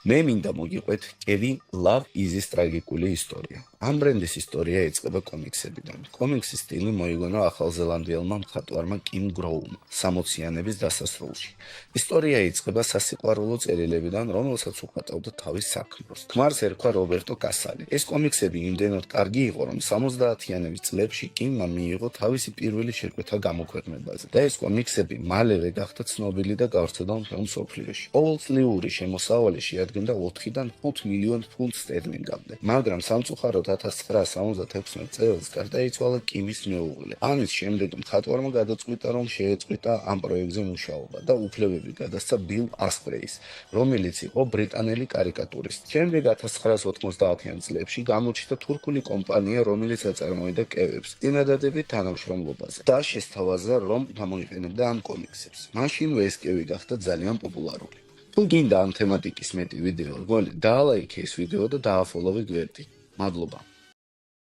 მე მინდა მოგიყვეთ კევინ ლავ იზის ტრაგიკული ისტორია. ამ ბრენდის ისტორია იწყება კომიქსებიდან. კომიქსის სტილი მოიგონა ახალზელანდიელმა მხატვარმა კიმ გროუმ 60-იანების დასასრულში. ისტორია იწყება სასიყვარულო წერილებიდან, რომელსაც უხატავდა თავის საქმროს. ქმარს ერქვა რობერტო კასალი. ეს კომიქსები იმდენად კარგი იყო, რომ 70-იანების წლებში კიმმა მიიღო თავისი პირველი შეკვეთა გამოქვეყნებაზე. და ეს კომიქსები მალევე გახდა ცნობილი და გავრცელდა მთელ მსოფლიოში. ყოველწლიური შემოსავალი შეადგენდა 4-დან 5 მილიონ ფუნტ სტერლინგამდე. მაგრამ სამწუხაროდ 1976 წელს გარდაიცვალა კიმის მეუღლე. ამის შემდეგ მხატვარმა გადაწყვიტა, რომ შეეწყვიტა ამ პროექტზე მუშაობა და უფლებები გადასცა ბილ ასპრეის, რომელიც იყო ბრიტანელი კარიკატურისტი. შემდეგ 1990-იან წლებში გამოჩნდა თურქული კომპანია, რომელიც აწარმოებდა კევებს წინადადებით თანამშრომლობაზე და შესთავაზა, რომ გამოიყენებდა ამ კომიქსებს. მაშინვე ეს კევი გახდა ძალიან პოპულარული. თუ გინდა ამ თემატიკის მეტი ვიდეო, გონი დაალაიქე ეს ვიდეო და დააფოლოვე გვერდი. მადლობა.